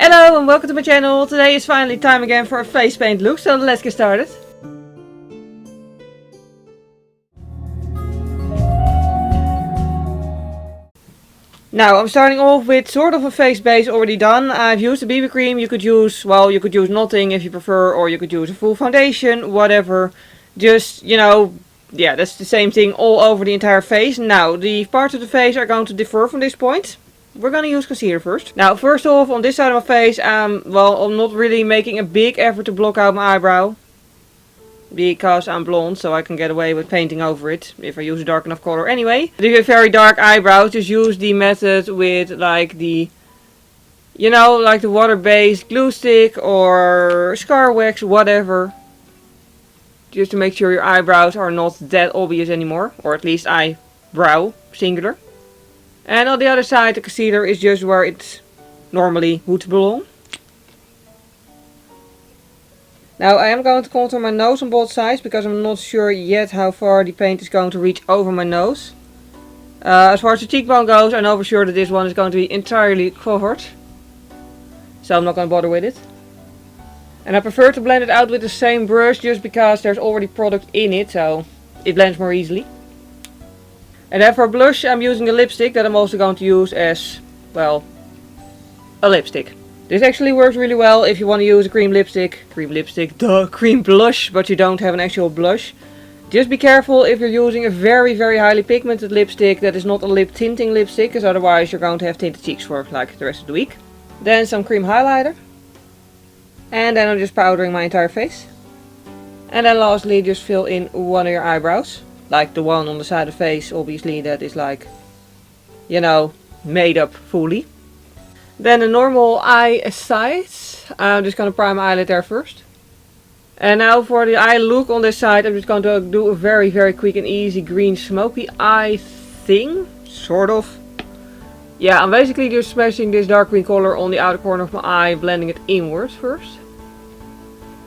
Hello and welcome to my channel. Today is finally time again for a face paint look, so let's get started. Now I'm starting off with sort of a face base already done. I've used a BB cream. You could use, well, you could use nothing if you prefer, or you could use a full foundation, whatever. Just, you know, yeah, that's the same thing all over the entire face. Now, the parts of the face are going to differ from this point. We're going to use concealer first. Now, first off, on this side of my face, well, I'm not really making a big effort to block out my eyebrow. Because I'm blonde, so I can get away with painting over it if I use a dark enough color anyway. If you have very dark eyebrows, just use the method with like the, you know, like the water-based glue stick or scar wax, whatever. Just to make sure your eyebrows are not that obvious anymore. Or at least eyebrow, singular. And on the other side, the concealer is just where it normally would belong. Now I am going to contour my nose on both sides because I'm not sure yet how far the paint is going to reach over my nose. As far as the cheekbone goes, I know for sure that this one is going to be entirely covered. So I'm not going to bother with it. And I prefer to blend it out with the same brush just because there's already product in it, so it blends more easily. And then for blush I'm using a lipstick that I'm also going to use as, well, a lipstick. This actually works really well if you want to use a cream blush, but you don't have an actual blush. Just be careful if you're using a very highly pigmented lipstick that is not a lip tinting lipstick, because otherwise you're going to have tinted cheeks for like the rest of the week. Then some cream highlighter. And then I'm just powdering my entire face. And then lastly just fill in one of your eyebrows. Like the one on the side of the face, obviously, that is like, you know, made up fully. Then a normal eye size. I'm just going to prime my eyelid there first. And now for the eye look on this side, I'm just going to do a very quick and easy green smoky eye thing. Sort of. Yeah, I'm basically just smashing this dark green color on the outer corner of my eye, blending it inwards first.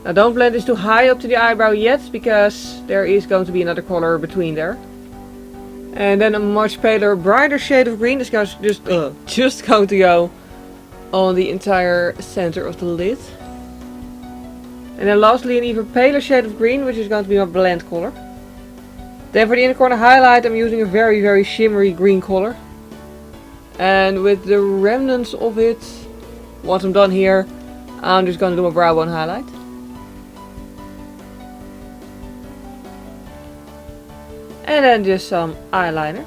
Now don't blend this too high up to the eyebrow yet, because there is going to be another color between there. And then a much paler, brighter shade of green is just going to go on the entire center of the lid. And then lastly an even paler shade of green, which is going to be my blend color. Then for the inner corner highlight I'm using a very shimmery green color. And with the remnants of it, once I'm done here, I'm just going to do my brow bone highlight. And then just some eyeliner.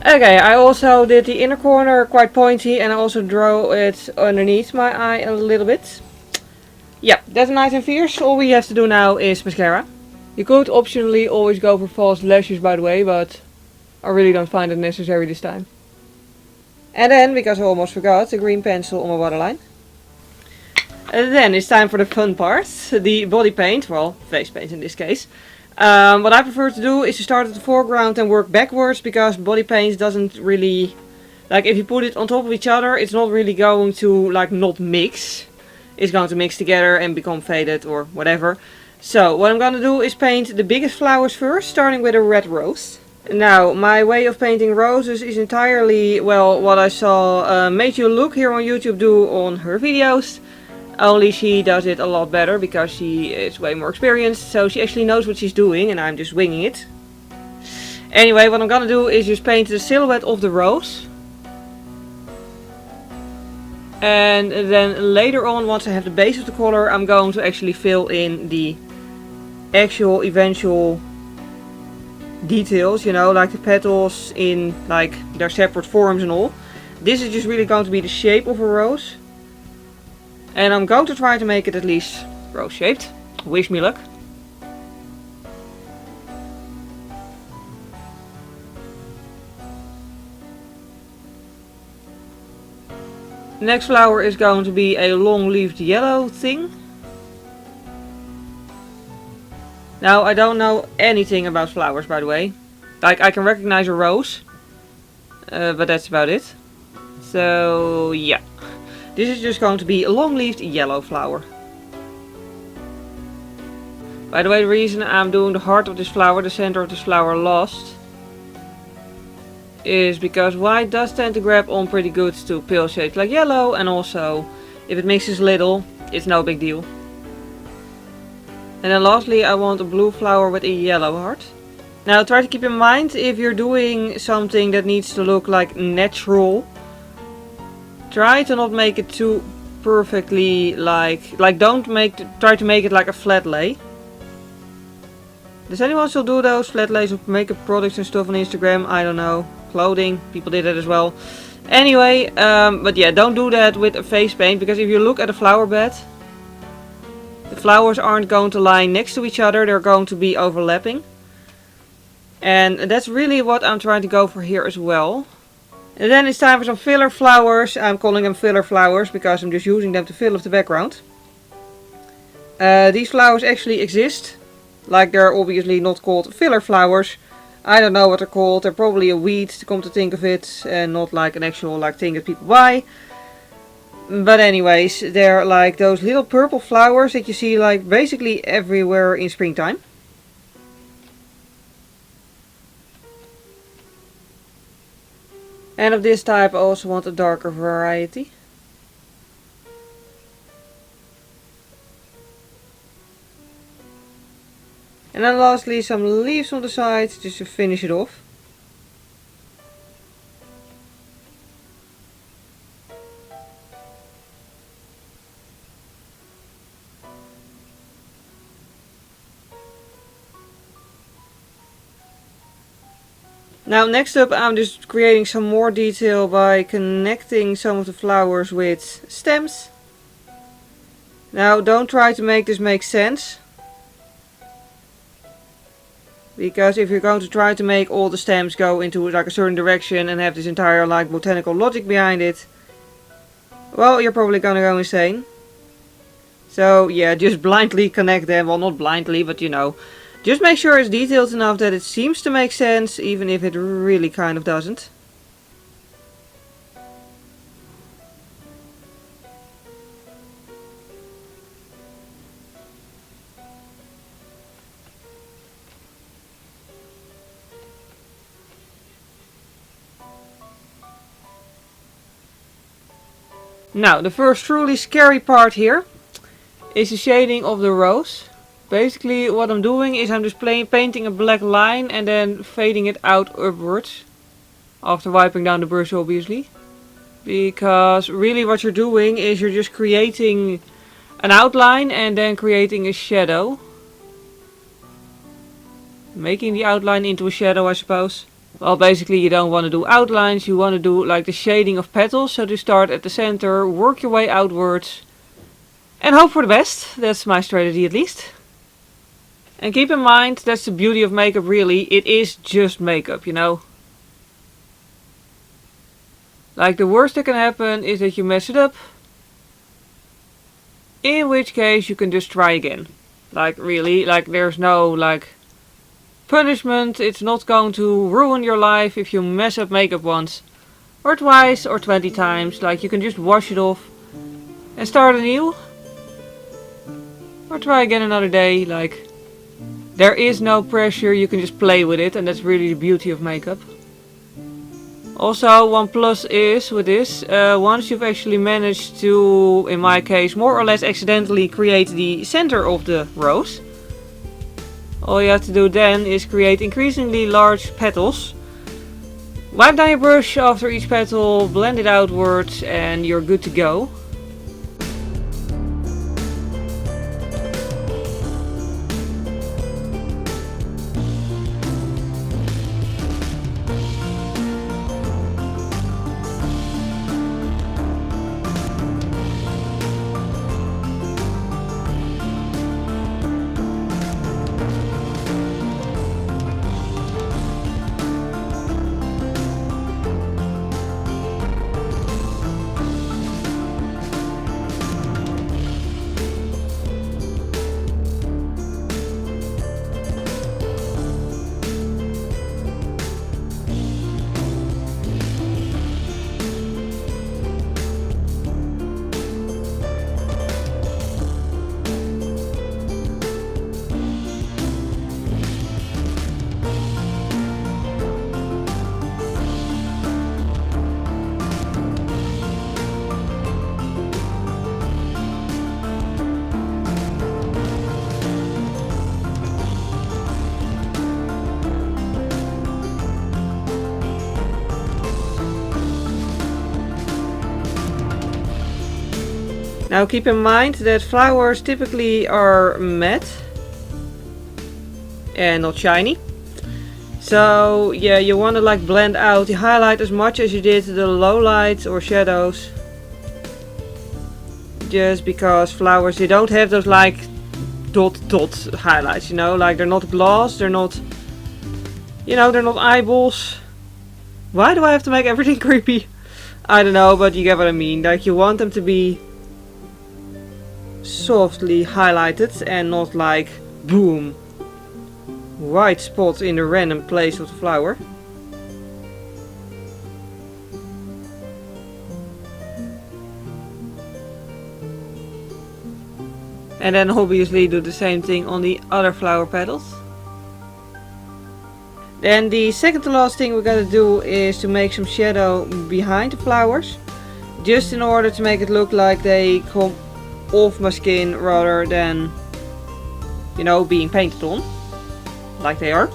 Okay, I also did the inner corner quite pointy and I also drew it underneath my eye a little bit. Yeah, that's nice and fierce. All we have to do now is mascara. You could optionally always go for false lashes, by the way, but I really don't find it necessary this time. And then, because I almost forgot, the green pencil on my waterline. And then it's time for the fun part, the body paint, well, face paint in this case. What I prefer to do is to start at the foreground and work backwards, because body paint doesn't really, like if you put it on top of each other, it's not really going to like not mix. It's going to mix together and become faded or whatever. So what I'm going to do is paint the biggest flowers first, starting with a red rose. Now my way of painting roses is entirely, well, what I saw Made You Look here on YouTube do on her videos. Only she does it a lot better because she is way more experienced, so she actually knows what she's doing and I'm just winging it. Anyway, what I'm gonna do is just paint the silhouette of the rose. And then later on, once I have the base of the color, I'm going to actually fill in the actual eventual details, you know, like the petals in like their separate forms and all. This is just really going to be the shape of a rose. And I'm going to try to make it at least rose shaped. Wish me luck. The next flower is going to be a long-leaved yellow thing. Now I don't know anything about flowers, by the way. Like I can recognize a rose. But that's about it. So yeah. This is just going to be a long-leaved yellow flower. By the way, the reason I'm doing the heart of this flower, the center of this flower last, is because white does tend to grab on pretty good to pale shades like yellow, and also if it mixes little, it's no big deal. And then lastly, I want a blue flower with a yellow heart. Now try to keep in mind, if you're doing something that needs to look like natural, try to not make it too perfectly try to make it like a flat lay. Does anyone still do those flat lays of makeup products and stuff on Instagram? I don't know. Clothing, people did that as well. Anyway, but yeah, don't do that with a face paint, because if you look at a flower bed, the flowers aren't going to lie next to each other, they're going to be overlapping. And that's really what I'm trying to go for here as well. And then it's time for some filler flowers. I'm calling them filler flowers because I'm just using them to fill up the background. These flowers actually exist. Like, they're obviously not called filler flowers. I don't know what they're called. They're probably a weed, to come to think of it, and not like an actual thing that people buy. But anyways, they're like those little purple flowers that you see like basically everywhere in springtime. And of this type I also want a darker variety. And then lastly some leaves on the sides just to finish it off. Now next up I'm just creating some more detail by connecting some of the flowers with stems. Now don't try to make this make sense, because if you're going to try to make all the stems go into like a certain direction and have this entire like botanical logic behind it, well, you're probably gonna go insane. So yeah, just blindly connect them. Well, not blindly, but you know, just make sure it's detailed enough that it seems to make sense, even if it really kind of doesn't. Now, the first truly scary part here is the shading of the rose. Basically what I'm doing is I'm just painting a black line and then fading it out upwards. After wiping down the brush, obviously. Because really what you're doing is you're just creating an outline and then creating a shadow. Making the outline into a shadow, I suppose. Well, basically you don't want to do outlines, you want to do like the shading of petals. So to start at the center, work your way outwards and hope for the best. That's my strategy at least. And keep in mind, that's the beauty of makeup really, it is just makeup, you know. Like, the worst that can happen is that you mess it up. In which case you can just try again. Like really, like there's no like punishment. It's not going to ruin your life if you mess up makeup once. Or twice or 20 times. Like, you can just wash it off and start anew. Or try again another day, like. There is no pressure, you can just play with it, and that's really the beauty of makeup. Also, one plus is with this, once you've actually managed to, in my case, more or less accidentally create the center of the rose, all you have to do then is create increasingly large petals. Wipe down your brush after each petal, blend it outwards, and you're good to go. Now keep in mind that flowers typically are matte and not shiny. So yeah, you want to like blend out the highlight as much as you did the low lights or shadows. Just because flowers, they don't have those like dot highlights, you know, like they're not gloss, they're not, you know, they're not eyeballs. Why do I have to make everything creepy? I don't know, but you get what I mean. Like you want them to be softly highlighted and not like boom, white spots in a random place of the flower. And then obviously do the same thing on the other flower petals. Then the second to last thing we gotta do is to make some shadow behind the flowers. Just in order to make it look like they come off my skin rather than, you know, being painted on. Like they are.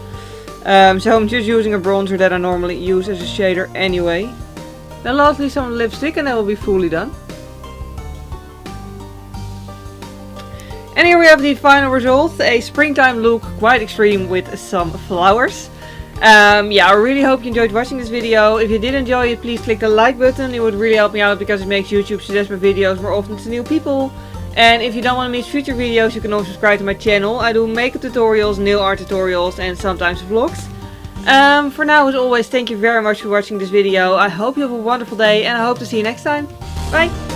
So I'm just using a bronzer that I normally use as a shader anyway. Then lastly some lipstick and then we'll be fully done. And here we have the final result, a springtime look, quite extreme with some flowers. Yeah, I really hope you enjoyed watching this video. If you did enjoy it, please click the like button. It would really help me out because it makes YouTube suggest my videos more often to new people. And if you don't want to miss future videos, you can also subscribe to my channel. I do makeup tutorials, nail art tutorials and sometimes vlogs. For now, as always, thank you very much for watching this video. I hope you have a wonderful day and I hope to see you next time. Bye!